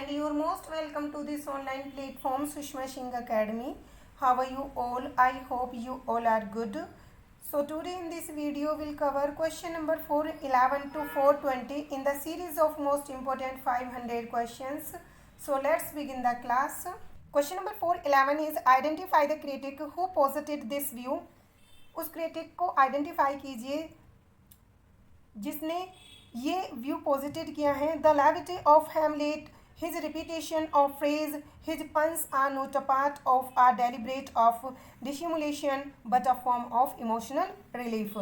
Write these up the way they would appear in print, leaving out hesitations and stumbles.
and you're most welcome to this online platform Sushma Singh Academy. How are you all? I hope you all are good. So today in this video we'll cover question number 411 to 420 in the series of most important 500 questions. So let's begin the class. Question number 411 is identify the critic who posited this view. उस critic को identify कीजिए जिसने ये view positive किया है. The levity of Hamlet, his repetition of phrase, his puns are not a part of are deliberate of dissimulation but a form of emotional relief.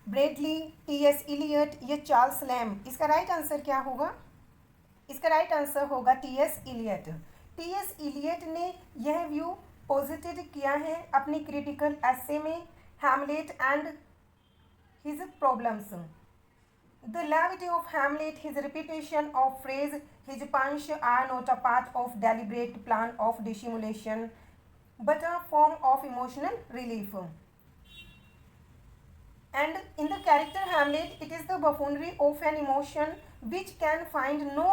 Bradley, T S. Eliot या Charles Lamb. इसका right answer क्या होगा? इसका right answer होगा T S. Eliot. T S. Eliot ने यह view positive किया है अपनी क्रिटिकल एसे में Hamlet and his problems. The levity of Hamlet, his repetition of phrase, his punch are not a part of deliberate plan of dissimulation, but a form of emotional relief. And in the character Hamlet, it is the buffoonery of an emotion which can find no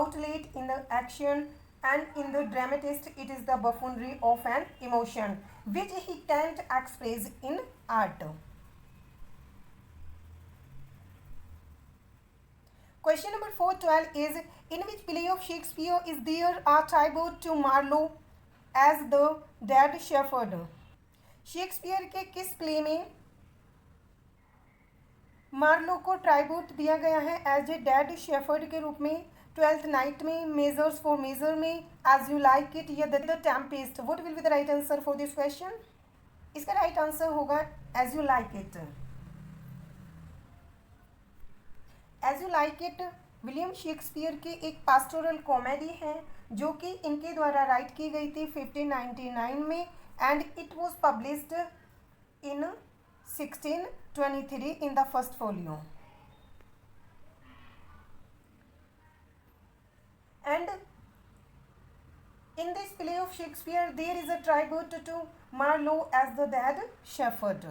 outlet in the action, and in the dramatist, it is the buffoonery of an emotion which he can't express in art. Question number 412 is in which play of Shakespeare is there a tribute to Marlowe as the dead shepherd? Shakespeare के किस play में Marlowe को tribute दिया गया है as a dead shepherd के रूप में? ट्वेल्थ नाइट में, मेजर्स फॉर मेजर में, एज यू लाइक इट या the tempest. What will be the right answer for this question? इसका राइट आंसर होगा as you like it. As you like it William Shakespeare की एक pastoral comedy है जो कि इनके द्वारा राइट की गई थी 1599 में and it was published in 1623 in the first folio. And in this play of Shakespeare there is a tribute to Marlowe as the dead shepherd.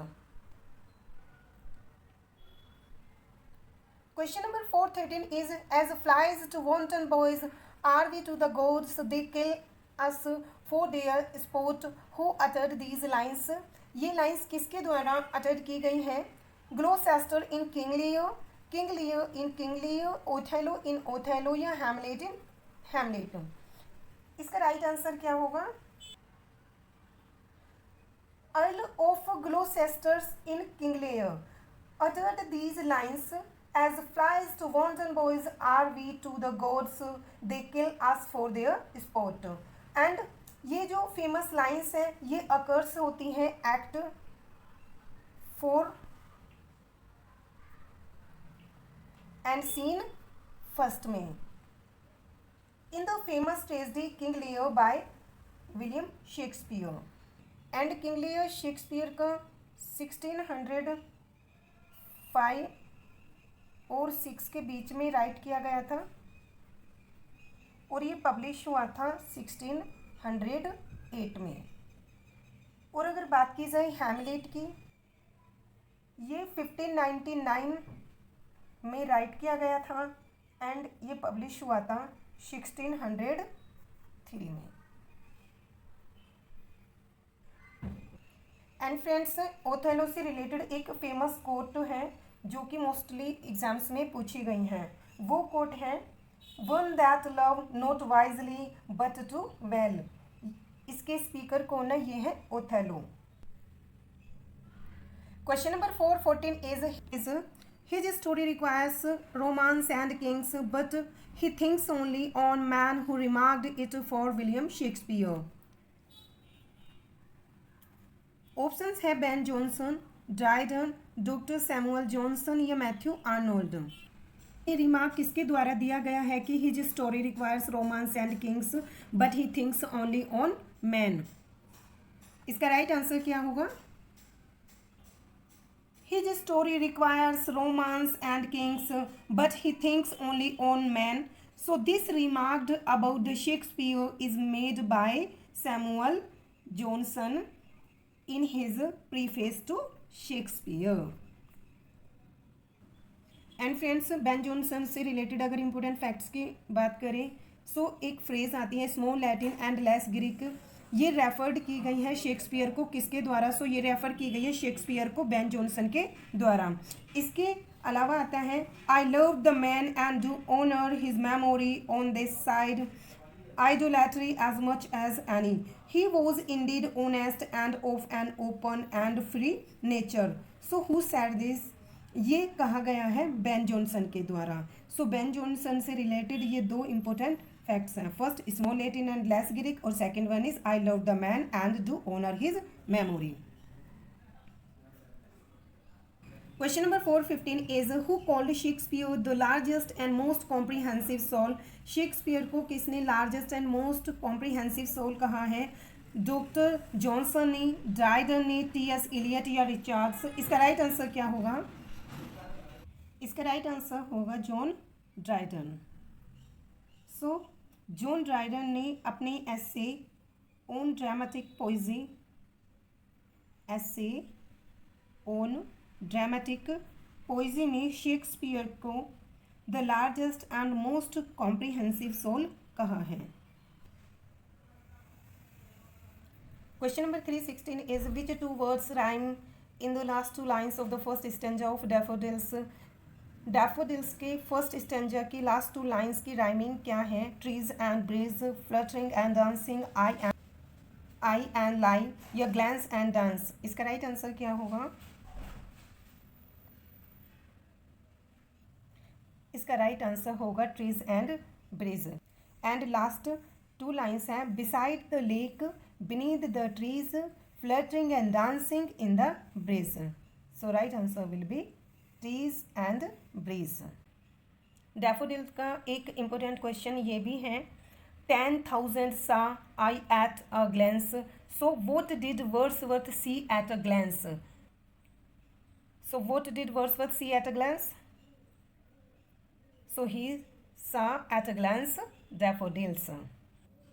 Question number 413 is as flies to wanton boys are we to the gods they kill us for their sport. Who uttered these lines? ये lines किसके द्वारा utter की गई हैं? Gloucester in King Lear, King Lear in King Lear, Othello in Othello या Hamlet in Hamlet. इसका right answer क्या होगा? Earl of Gloucester's in King Lear uttered these lines as flies to wanton boys are we to the gods they kill us for their sport. and ये जो famous lines हैं ये occurs होती हैं act 4 and scene first में in the famous tragedy King Lear by William Shakespeare. And King Lear Shakespeare का 1605 और 6 के बीच में राइट किया गया था और ये पब्लिश हुआ था 1608 में. और अगर बात की जाए हैमलेट की, ये 1599 में राइट किया गया था एंड ये पब्लिश हुआ था 1603 में. एंड फ्रेंड्स, ओथेलो से रिलेटेड एक फेमस कोट है जो कि मोस्टली एग्जाम्स में पूछी गई हैं. वो कोट है one that love not wisely but too well. इसके स्पीकर कौन है? ये है Othello. Question number 414 is his story requires romance and kings but he thinks only on man who remarked it for William Shakespeare. Options है Ben Jonson, Dryden, doctor Samuel Johnson या Matthew Arnold. ये remark किसके द्वारा दिया गया है कि his story requires romance and kings but he thinks only on man. इसका राइट आंसर क्या होगा? His story requires romance and kings but he thinks only on man. So this remarked about the Shakespeare is made by Samuel Johnson in his preface to Shakespeare. And friends, Ben Jonson से related अगर important facts की बात करें सो एक phrase आती है small Latin and less Greek, ये referred की गई है शेक्सपियर को किसके द्वारा? सो ये रेफर की गई है शेक्सपियर को बेन जॉनसन के द्वारा। इसके अलावा आता है I love the man and do honour his memory on this side idolatry as much as any. He was indeed honest and of an open and free nature. So who said this? ये कहा गया है Ben Jonson के द्वारा। So Ben Jonson से related ये दो important facts हैं, first small Latin and less Greek और second one is I love the man and do honour his memory. Question number 415 is who called Shakespeare the largest and most comprehensive soul? Shakespeare को किसने largest and most comprehensive soul कहा है? Doctor Johnson ने, Dryden ने, T S. Eliot या Richards? इसका right answer क्या होगा? इसका राइट आंसर होगा John Dryden. So John Dryden ने अपने essay on dramatic poesy, essay on dramatic poesy में शेक्सपियर को the largest and most comprehensive soul कहा है। Question number 316 is which two words rhyme in the last two lines of the first stanza of daffodils? Daffodils के first stanza की last two lines की rhyming क्या है? Trees and breeze, fluttering and dancing, eye and lie या glance and dance? इसका right answer क्या होगा? इसका राइट आंसर होगा trees and breeze. And last two lines हैं beside the lake, beneath the trees, fluttering and dancing in the breeze. So right answer will be trees and breeze. Daffodil का एक important question ये भी है 10,000 saw I at a glance. So what did Wordsworth see at a glance? So what did Wordsworth see at a glance? So he saw at a glance daffodils.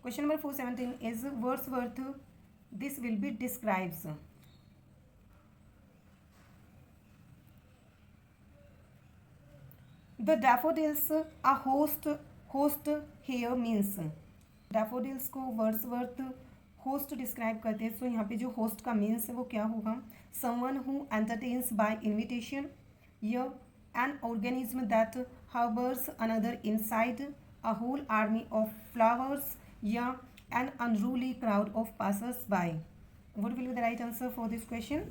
Question number 417 is Wordsworth. This will be describes. The daffodils a host here means. daffodils को Wordsworth host describe करते हैं। सो यहाँ पे जो host का means है वो क्या होगा? Someone who entertains by invitation, या an organism that harbors another inside a whole army of flowers, या an unruly crowd of passers-by. What will be the right answer for this question?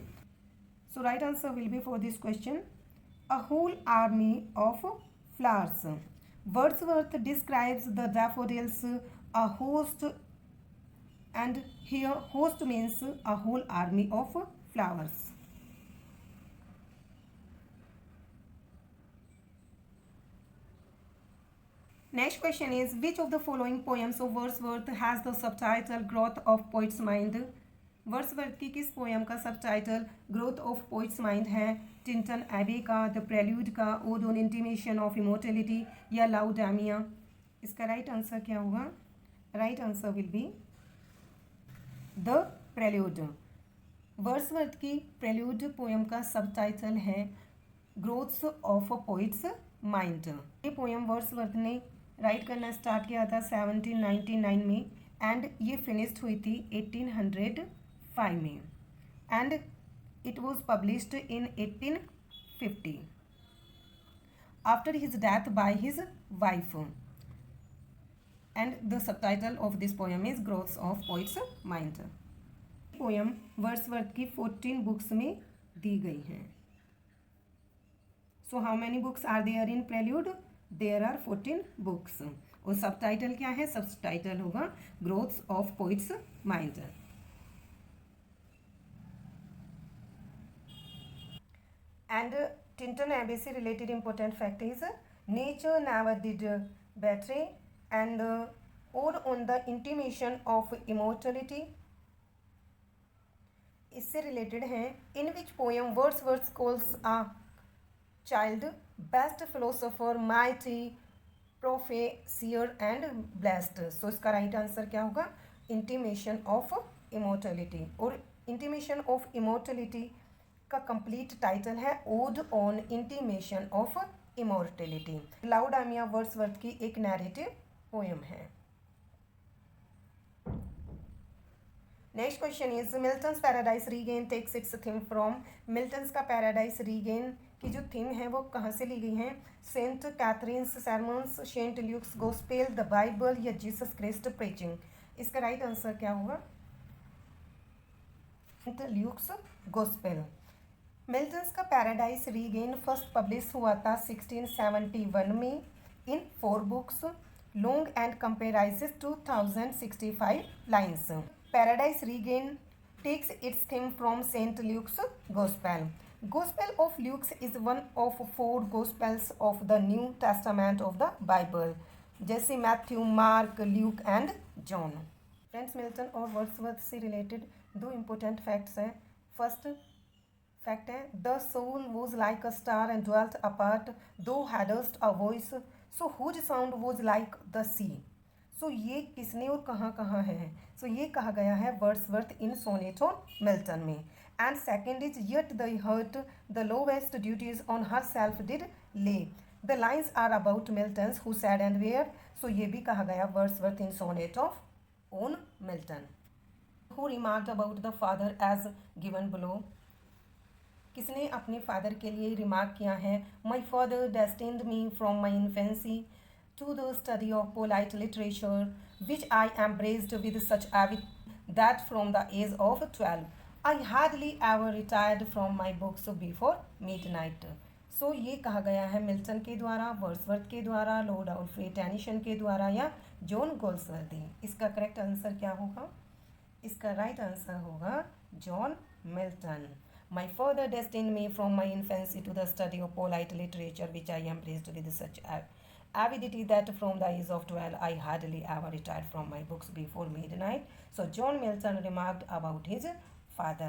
So right answer will be for this question a whole army of flowers. Wordsworth describes the daffodils a host, and here host means a whole army of flowers. Next question is which of the following poems of Wordsworth has the subtitle Growth of Poet's Mind? Wordsworth की किस poem का subtitle growth of poet's mind है? Tintern एबे का, the prelude का, odd on intimation of immortality या लाउडामिया? इसका right answer क्या होगा? Right answer will be the prelude. Wordsworth की प्रेल्यूड पोएम का सबटाइटल है growths of a poets mind. ये पोएम वर्ड्सवर्थ ने राइट करना स्टार्ट किया था 1799 में एंड ये फिनिश्ड हुई थी 1805 में and it was published in 1850 after his death by his wife and the subtitle of this poem is growths of poet's mind. Poem Wordsworth की 14 बुक्स में दी गई हैं। So how many books are there in Prelude? There are 14 books. और subtitle क्या है? Subtitle होगा growths of poet's mind. And Tintern Abbey से related important fact is nature never did betray and और on the intimation of immortality. इससे related है in which poem Wordsworth calls a child best philosopher mighty prophet seer and blessed. So इसका right answer क्या होगा? Intimation of immortality. और intimation of immortality का complete title है ode on intimation of immortality. Laodamia Wordsworth की एक narrative poem है। Next question is Milton's Paradise Regain takes its theme from. Milton's का पैराडाइज रीगेन की जो थीम है वो कहाँ से ली गई है? Saint Catherine's sermons, Saint Luke's gospel, the Bible या जीसस क्राइस्ट प्रीचिंग। इसका राइट आंसर क्या होगा? Saint Luke's gospel. मिल्टन्स का पैराडाइज रीगेन फर्स्ट पब्लिश हुआ था 1671 में in 4 books, long and comprises 2065 lines. Paradise Regain takes its theme from Saint Luke's Gospel. Gospel of Luke is one of 4 Gospels of the New Testament of the Bible, जैसे Matthew, Mark, Luke and John. Friends, Milton और Wordsworth से related 2 important facts हैं। First fact है the soul was like a star and dwelt apart thou hadst a voice so whose sound was like the sea. So ये किसने और कहाँ कहाँ है? सो ये कहा गया है Wordsworth in sonnet on Milton में। And second is yet the heart the lowest duties on her self did lay. The lines are about Milton's who said and where. So ये भी कहा गया Wordsworth in sonnet of on Milton. Who remarked about the father as given below. किसने अपने father के लिए remark किया है? My father destined me from my infancy to the study of polite literature, which I embraced with such avidity that from the age of 12, I hardly ever retired from my books before midnight. So ये कहा गया है Milton के द्वारा, Wordsworth के द्वारा, Lord Alfred Tennyson के द्वारा या जॉन गोल्सवर्दी। इसका करेक्ट आंसर क्या होगा? इसका राइट आंसर होगा John Milton. My father destined me from my infancy to the study of polite literature, which I embraced with such avidity that from the age of 12 I hardly ever retired from my books before midnight. So John Milton remarked about his father.